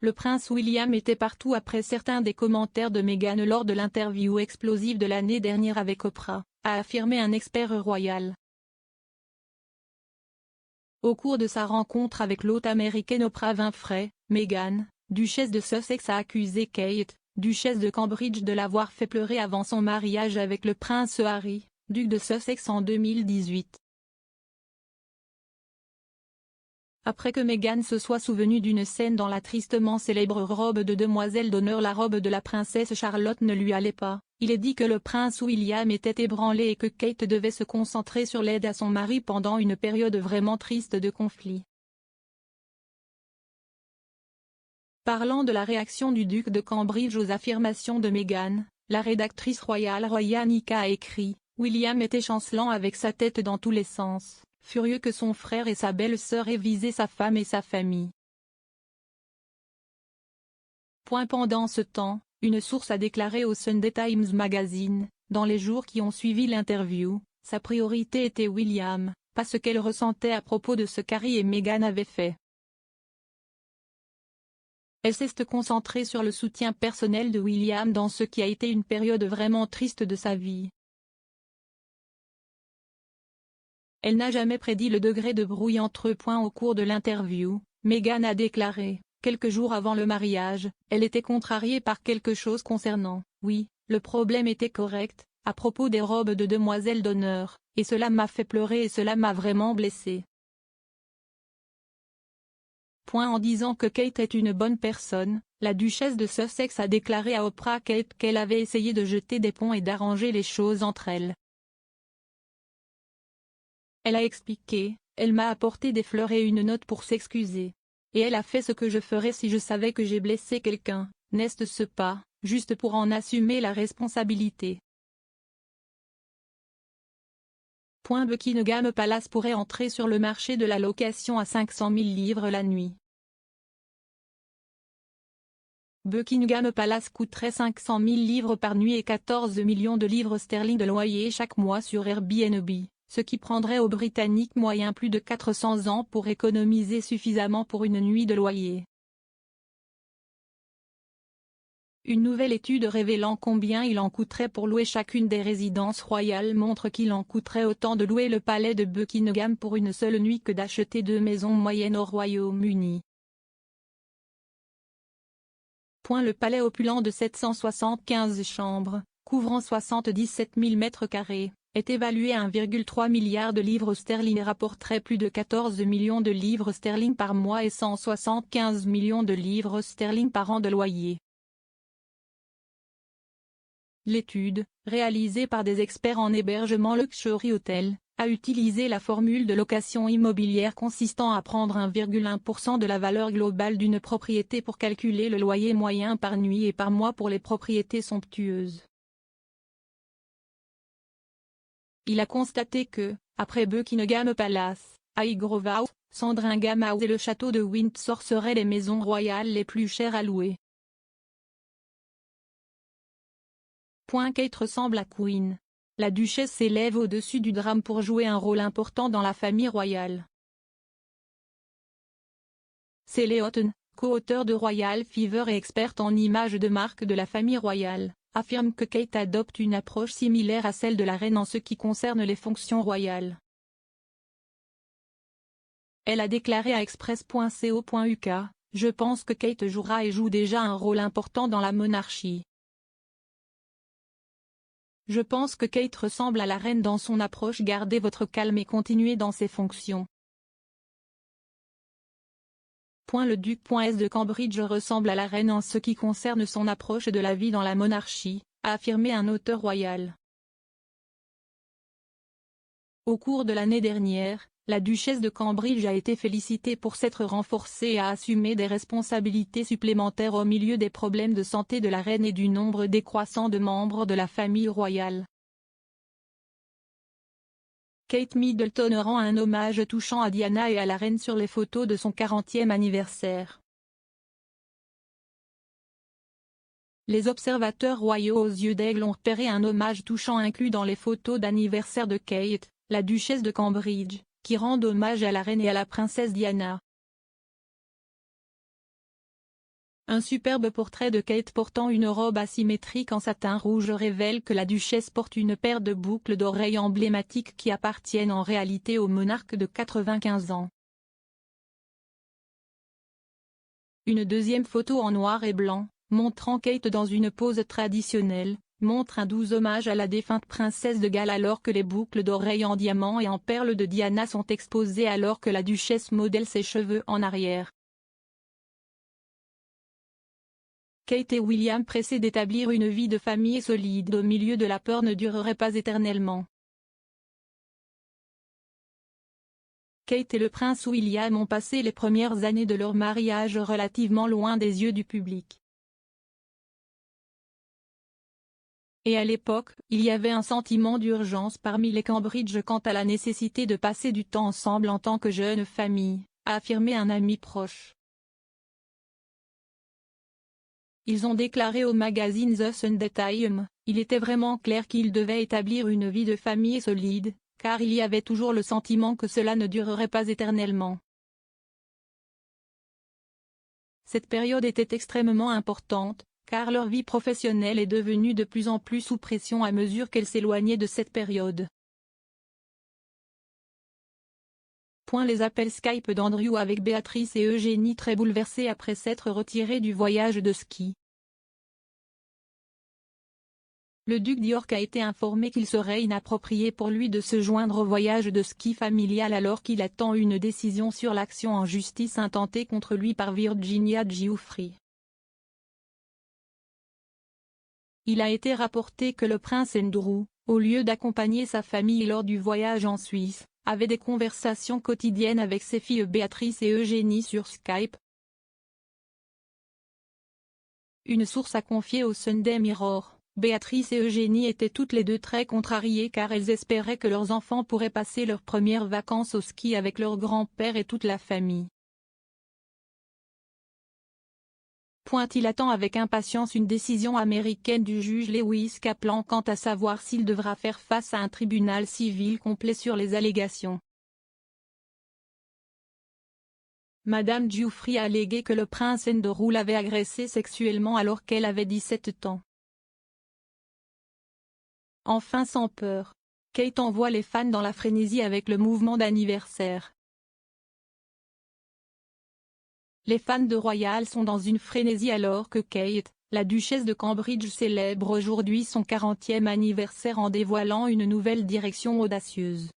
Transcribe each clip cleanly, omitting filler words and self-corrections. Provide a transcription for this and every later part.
Le prince William était partout après certains des commentaires de Meghan lors de l'interview explosive de l'année dernière avec Oprah, a affirmé un expert royal. Au cours de sa rencontre avec l'hôte américaine Oprah Winfrey, Meghan, duchesse de Sussex a accusé Kate, duchesse de Cambridge de l'avoir fait pleurer avant son mariage avec le prince Harry, duc de Sussex en 2018. Après que Meghan se soit souvenue d'une scène dans la tristement célèbre robe de demoiselle d'honneur, la robe de la princesse Charlotte ne lui allait pas, il est dit que le prince William était ébranlé et que Kate devait se concentrer sur l'aide à son mari pendant une période vraiment triste de conflit. Parlant de la réaction du duc de Cambridge aux affirmations de Meghan, la rédactrice royale Royanika a écrit « William était chancelant avec sa tête dans tous les sens, furieux que son frère et sa belle-sœur aient visé sa femme et sa famille. » Pendant ce temps, une source a déclaré au Sunday Times Magazine, dans les jours qui ont suivi l'interview, sa priorité était William, pas ce qu'elle ressentait à propos de ce qu'Harry et Meghan avaient fait. Elle s'est concentrée sur le soutien personnel de William dans ce qui a été une période vraiment triste de sa vie. Elle n'a jamais prédit le degré de brouille entre eux. Au cours de l'interview, Meghan a déclaré, quelques jours avant le mariage, elle était contrariée par quelque chose concernant, oui, le problème était correct, à propos des robes de demoiselle d'honneur, et cela m'a fait pleurer et cela m'a vraiment blessée. En disant que Kate est une bonne personne, la duchesse de Sussex a déclaré à Oprah qu'elle avait essayé de jeter des ponts et d'arranger les choses entre elles. Elle a expliqué, elle m'a apporté des fleurs et une note pour s'excuser. Et elle a fait ce que je ferais si je savais que j'ai blessé quelqu'un, n'est-ce pas, juste pour en assumer la responsabilité. Buckingham Palace pourrait entrer sur le marché de la location à 500 000 livres la nuit. Buckingham Palace coûterait 500 000 livres par nuit et 14 millions de livres sterling de loyer chaque mois sur Airbnb, ce qui prendrait aux Britanniques moyen plus de 400 ans pour économiser suffisamment pour une nuit de loyer. Une nouvelle étude révélant combien il en coûterait pour louer chacune des résidences royales montre qu'il en coûterait autant de louer le palais de Buckingham pour une seule nuit que d'acheter 2 maisons moyennes au Royaume-Uni. Le palais opulent de 775 chambres, couvrant 77 000 mètres carrés, est évalué à 1,3 milliard de livres sterling et rapporterait plus de 14 millions de livres sterling par mois et 175 millions de livres sterling par an de loyer. L'étude, réalisée par des experts en hébergement Luxury Hotel, a utilisé la formule de location immobilière consistant à prendre 1,1% de la valeur globale d'une propriété pour calculer le loyer moyen par nuit et par mois pour les propriétés somptueuses. Il a constaté que, après Buckingham Palace, Highgrove House, Sandringham House et le château de Windsor seraient les maisons royales les plus chères à louer. Kate ressemble à Queen. La duchesse s'élève au-dessus du drame pour jouer un rôle important dans la famille royale. Sally Houghton, co-auteur de Royal Fever et experte en images de marque de la famille royale, affirme que Kate adopte une approche similaire à celle de la reine en ce qui concerne les fonctions royales. Elle a déclaré à Express.co.uk, « Je pense que Kate jouera et joue déjà un rôle important dans la monarchie. Je pense que Kate ressemble à la reine dans son approche. Gardez votre calme et continuez dans ses fonctions. » Le duc S de Cambridge ressemble à la reine en ce qui concerne son approche de la vie dans la monarchie, a affirmé un auteur royal. Au cours de l'année dernière, la duchesse de Cambridge a été félicitée pour s'être renforcée et a assumé des responsabilités supplémentaires au milieu des problèmes de santé de la reine et du nombre décroissant de membres de la famille royale. Kate Middleton rend un hommage touchant à Diana et à la reine sur les photos de son 40e anniversaire. Les observateurs royaux aux yeux d'aigle ont repéré un hommage touchant inclus dans les photos d'anniversaire de Kate, la duchesse de Cambridge, qui rend hommage à la reine et à la princesse Diana. Un superbe portrait de Kate portant une robe asymétrique en satin rouge révèle que la duchesse porte une paire de boucles d'oreilles emblématiques qui appartiennent en réalité au monarque de 95 ans. Une deuxième photo en noir et blanc, montrant Kate dans une pose traditionnelle, montre un doux hommage à la défunte princesse de Galles alors que les boucles d'oreilles en diamant et en perles de Diana sont exposées alors que la duchesse modèle ses cheveux en arrière. Kate et William pressés d'établir une vie de famille solide au milieu de la peur ne durerait pas éternellement. Kate et le prince William ont passé les premières années de leur mariage relativement loin des yeux du public. Et à l'époque, il y avait un sentiment d'urgence parmi les Cambridge quant à la nécessité de passer du temps ensemble en tant que jeune famille, a affirmé un ami proche. Ils ont déclaré au magazine The Sunday Times, il était vraiment clair qu'ils devaient établir une vie de famille solide, car il y avait toujours le sentiment que cela ne durerait pas éternellement. Cette période était extrêmement importante, car leur vie professionnelle est devenue de plus en plus sous pression à mesure qu'elle s'éloignait de cette période. Les appels Skype d'Andrew avec Béatrice et Eugénie très bouleversés après s'être retirés du voyage de ski. Le duc d'York a été informé qu'il serait inapproprié pour lui de se joindre au voyage de ski familial alors qu'il attend une décision sur l'action en justice intentée contre lui par Virginia Giuffre. Il a été rapporté que le prince Andrew, au lieu d'accompagner sa famille lors du voyage en Suisse, avait des conversations quotidiennes avec ses filles Béatrice et Eugénie sur Skype. Une source a confié au Sunday Mirror, Béatrice et Eugénie étaient toutes les deux très contrariées car elles espéraient que leurs enfants pourraient passer leurs premières vacances au ski avec leur grand-père et toute la famille. Il attend avec impatience une décision américaine du juge Lewis Kaplan quant à savoir s'il devra faire face à un tribunal civil complet sur les allégations. Madame Giuffre a allégué que le prince Andrew l'avait agressée sexuellement alors qu'elle avait 17 ans. Enfin sans peur, Kate envoie les fans dans la frénésie avec le mouvement d'anniversaire. Les fans de Royal sont dans une frénésie alors que Kate, la duchesse de Cambridge célèbre aujourd'hui son 40e anniversaire en dévoilant une nouvelle direction audacieuse.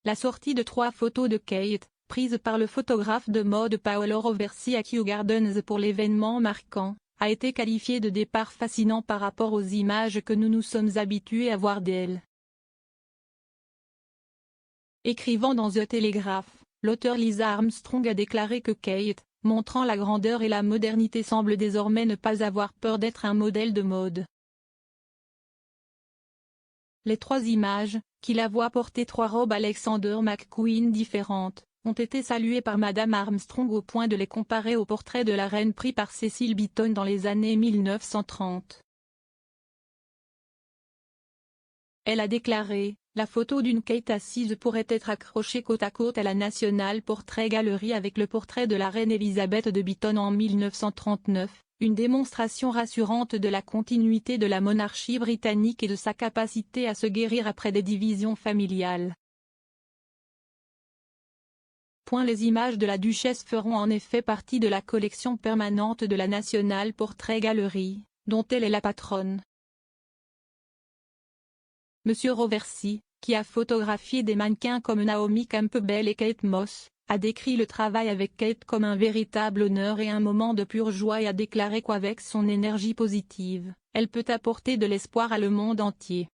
La sortie de 3 photos de Kate, prises par le photographe de mode Paolo Roversi à Kew Gardens pour l'événement marquant, a été qualifiée de départ fascinant par rapport aux images que nous nous sommes habitués à voir d'elle. Écrivant dans The Telegraph, l'auteur Lisa Armstrong a déclaré que Kate, montrant la grandeur et la modernité semble désormais ne pas avoir peur d'être un modèle de mode. Les 3 images, qui la voient porter 3 robes Alexander McQueen différentes, ont été saluées par Madame Armstrong au point de les comparer au portrait de la reine pris par Cecil Beaton dans les années 1930. Elle a déclaré, la photo d'une Kate assise pourrait être accrochée côte à côte à la National Portrait Gallery avec le portrait de la reine Elisabeth de Beaton en 1939, une démonstration rassurante de la continuité de la monarchie britannique et de sa capacité à se guérir après des divisions familiales. Les images de la duchesse feront en effet partie de la collection permanente de la National Portrait Gallery, dont elle est la patronne. Monsieur Roversi, qui a photographié des mannequins comme Naomi Campbell et Kate Moss, a décrit le travail avec Kate comme un véritable honneur et un moment de pure joie et a déclaré qu'avec son énergie positive, elle peut apporter de l'espoir à le monde entier.